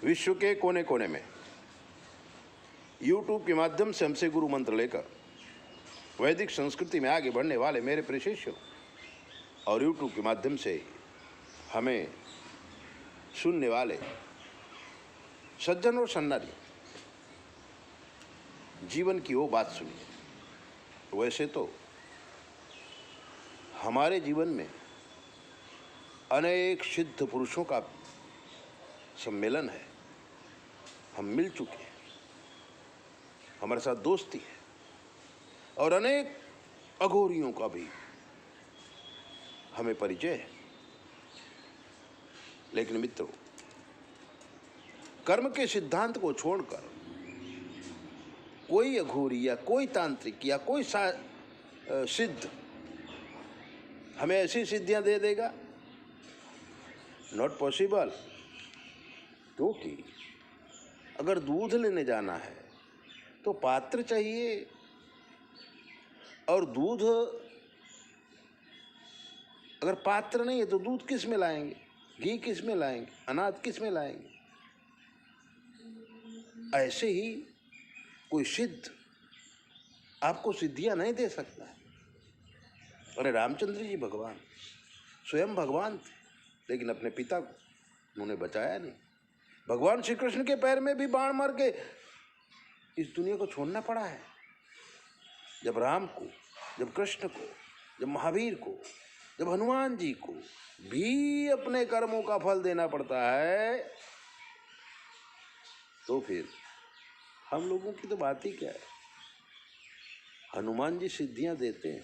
विश्व के कोने कोने में YouTube के माध्यम से हमसे गुरु मंत्र लेकर वैदिक संस्कृति में आगे बढ़ने वाले मेरे प्रिय शिष्यों और YouTube के माध्यम से हमें सुनने वाले सज्जन और सन्नारी, जीवन की वो बात सुनिए। वैसे तो हमारे जीवन में अनेक सिद्ध पुरुषों का सम्मेलन है, हम मिल चुके हैं, हमारे साथ दोस्ती है और अनेक अघोरियों का भी हमें परिचय है। लेकिन मित्रों, कर्म के सिद्धांत को छोड़कर कोई अघोरी या कोई तांत्रिक या कोई सिद्ध हमें ऐसी सिद्धियां दे देगा, नॉट पॉसिबल। क्योंकि अगर दूध लेने जाना है तो पात्र चाहिए, और दूध अगर पात्र नहीं है तो दूध किस में लाएंगे, घी किस में लाएंगे, अनाज किस में लाएंगे। ऐसे ही कोई सिद्ध आपको सिद्धियां नहीं दे सकता है। अरे रामचंद्र जी भगवान स्वयं भगवान थे, लेकिन अपने पिता को उन्होंने बचाया नहीं। भगवान श्री कृष्ण के पैर में भी बाण मार के इस दुनिया को छोड़ना पड़ा है। जब राम को, जब कृष्ण को, जब महावीर को, जब हनुमान जी को भी अपने कर्मों का फल देना पड़ता है, तो फिर हम लोगों की तो बात ही क्या है। हनुमान जी सिद्धियां देते हैं,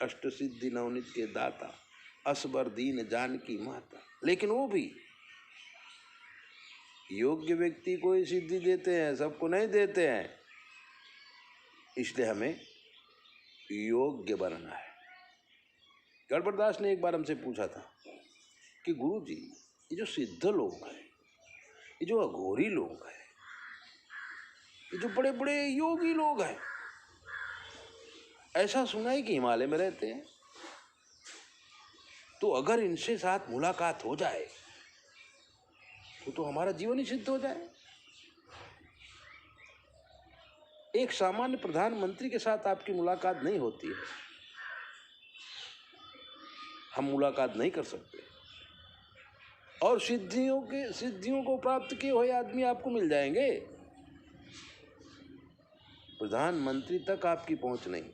अष्ट सिद्धि नवनीत के दाता, असबर दीन जानकी माता, लेकिन वो भी योग्य व्यक्ति को ही सिद्धि देते हैं, सबको नहीं देते हैं। इसलिए हमें योग्य बनना है। गणपतदास ने एक बार हमसे पूछा था कि गुरु जी, ये जो सिद्ध लोग हैं, ये जो अघोरी लोग हैं, ये जो बड़े बड़े योगी लोग हैं, ऐसा सुना है कि हिमालय में रहते हैं, तो अगर इनसे साथ मुलाकात हो जाए तो हमारा जीवन ही सिद्ध हो जाए। एक सामान्य प्रधानमंत्री के साथ आपकी मुलाकात नहीं होती है, हम मुलाकात नहीं कर सकते, और सिद्धियों को प्राप्त किए हुए आदमी आपको मिल जाएंगे। प्रधानमंत्री तक आपकी पहुंच नहीं,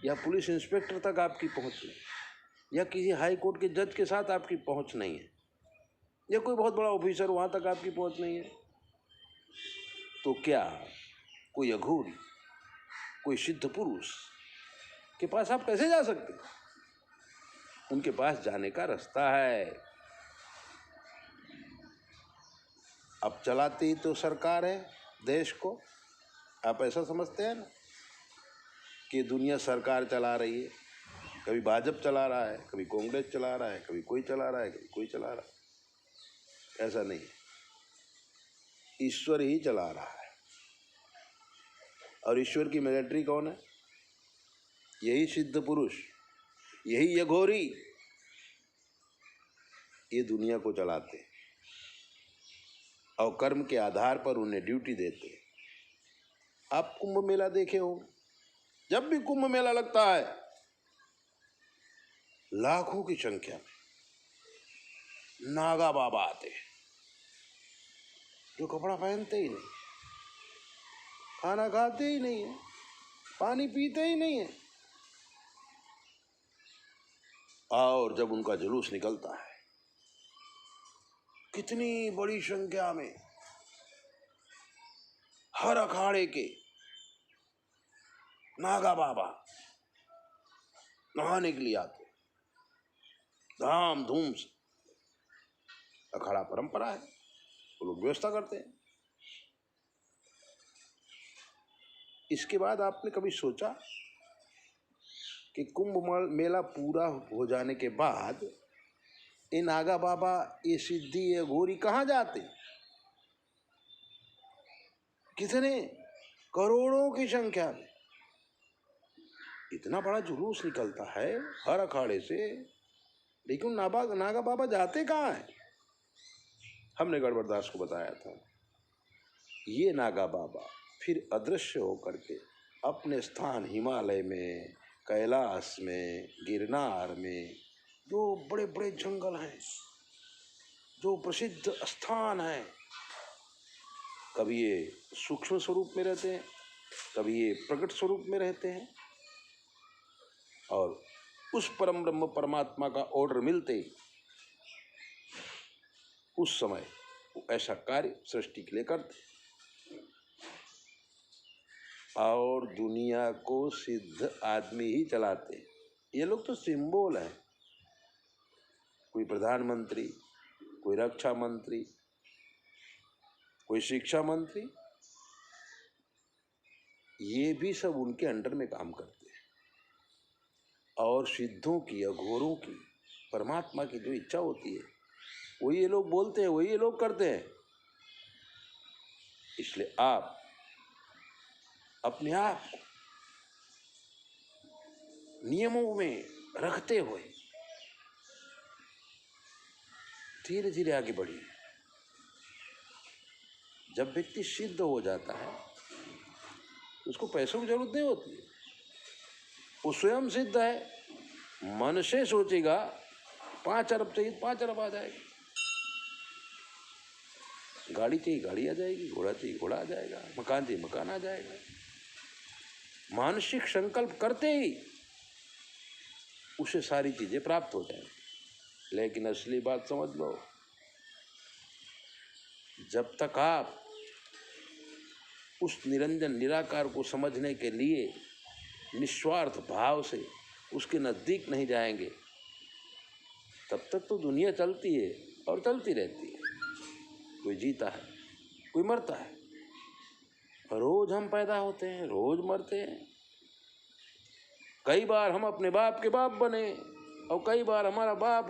या पुलिस इंस्पेक्टर तक आपकी पहुंच नहीं, या किसी हाई कोर्ट के जज के साथ आपकी पहुंच नहीं है, या कोई बहुत बड़ा ऑफिसर वहां तक आपकी पहुंच नहीं है, तो क्या कोई अघोरी, कोई सिद्ध पुरुष के पास आप कैसे जा सकते? उनके पास जाने का रास्ता है। अब चलाती तो सरकार है देश को, आप ऐसा समझते हैं ना कि दुनिया सरकार चला रही है। कभी भाजपा चला रहा है, कभी कांग्रेस चला रहा है, कभी कोई चला रहा है, कभी कोई चला रहा है। ऐसा नहीं, ईश्वर ही चला रहा है। और ईश्वर की मिलिट्री कौन है? यही सिद्ध पुरुष, यही अघोरी, ये दुनिया को चलाते हैं और कर्म के आधार पर उन्हें ड्यूटी देते हैं। आप कुंभ मेला देखे होंगे, जब भी कुंभ मेला लगता है लाखों की संख्या में नागा बाबा आते हैं, जो कपड़ा पहनते ही नहीं, खाना खाते ही नहीं है, पानी पीते ही नहीं है, और जब उनका जुलूस निकलता है कितनी बड़ी संख्या में हर अखाड़े के नागा बाबा नहाने के लिए आते, धाम धूम से। अखाड़ा परंपरा है, वो लोग व्यवस्था करते हैं। इसके बाद आपने कभी सोचा कि कुंभ मेला पूरा हो जाने के बाद ये नागा बाबा, ये सिद्धि, ये घोरी कहाँ जाते? कितने करोड़ों की संख्या में इतना बड़ा जुलूस निकलता है हर अखाड़े से, लेकिन नागा बाबा जाते कहाँ हैं? हमने गड़बड़दास को बताया था, ये नागा बाबा फिर अदृश्य होकर के अपने स्थान हिमालय में, कैलाश में, गिरनार में, जो बड़े बड़े जंगल हैं, जो प्रसिद्ध स्थान हैं, कभी ये सूक्ष्म स्वरूप में रहते हैं, कभी ये प्रकट स्वरूप में रहते हैं, और उस परम ब्रह्म परमात्मा का ऑर्डर मिलते ही उस समय वो ऐसा कार्य सृष्टि के लिए करते, और दुनिया को सिद्ध आदमी ही चलाते। ये लोग तो सिंबल हैं, कोई प्रधानमंत्री, कोई रक्षा मंत्री, कोई शिक्षा मंत्री, ये भी सब उनके अंडर में काम करते हैं। और सिद्धों की, अघोरों की, परमात्मा की जो इच्छा होती है वही ये लोग बोलते हैं, वही ये लोग करते हैं। इसलिए आप अपने आप को नियमों में रखते हुए धीरे धीरे आगे बढ़िए। जब व्यक्ति सिद्ध हो जाता है उसको पैसों की जरूरत नहीं होती है, वो स्वयं सिद्ध है। मन से सोचेगा 5 अरब चाहिए, 5 अरब आ जाएगा। गाड़ी चाहिए, गाड़ी आ जाएगी। घोड़ा चाहिए, घोड़ा आ जाएगा। मकान चाहिए, मकान आ जाएगा। मानसिक संकल्प करते ही उसे सारी चीजें प्राप्त हो जाएंगी। लेकिन असली बात समझ लो, जब तक आप उस निरंजन निराकार को समझने के लिए निस्वार्थ भाव से उसके नजदीक नहीं जाएंगे, तब तक तो दुनिया चलती है और चलती रहती है। कोई जीता है, कोई मरता है। रोज हम पैदा होते हैं, रोज मरते हैं। कई बार हम अपने बाप के बाप बने और कई बार हमारा बाप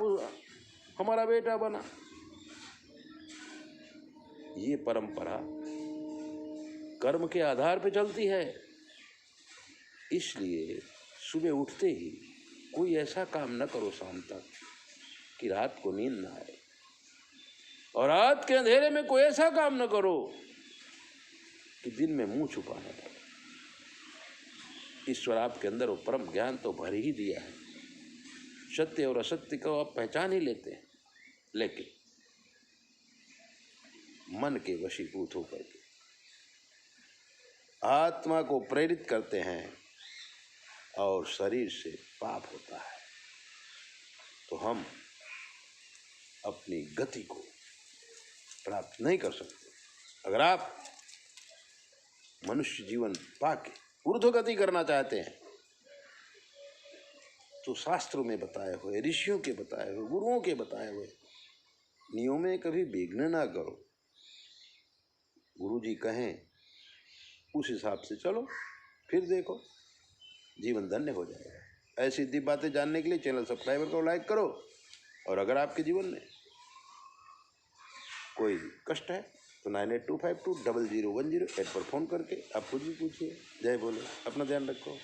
हमारा बेटा बना। ये परंपरा कर्म के आधार पे चलती है। इसलिए सुबह उठते ही कोई ऐसा काम न करो शाम तक कि रात को नींद ना आए, और रात के अंधेरे में कोई ऐसा काम न करो कि दिन में मुंह छुपाना पड़े। ईश्वर आपके अंदर वो परम ज्ञान तो भर ही दिया है। सत्य और असत्य को आप पहचान ही लेते हैं, लेकिन मन के वशीभूत होकर के आत्मा को प्रेरित करते हैं और शरीर से पाप होता है, तो हम अपनी गति को प्राप्त नहीं कर सकते। अगर आप मनुष्य जीवन पाके ऊर्ध्व गति करना चाहते हैं तो शास्त्रों में बताए हुए, ऋषियों के बताए हुए, गुरुओं के बताए हुए नियमों में कभी विघ्न ना करो। गुरु जी कहें उस हिसाब से चलो, फिर देखो जीवन धन्य हो जाएगा। ऐसी दिव्य बातें जानने के लिए चैनल सब्सक्राइबर को लाइक करो। और अगर आपके जीवन में कोई कष्ट है तो 9825200108 पर फोन करके आप खुद भी पूछिए। जय बोले, अपना ध्यान रखो।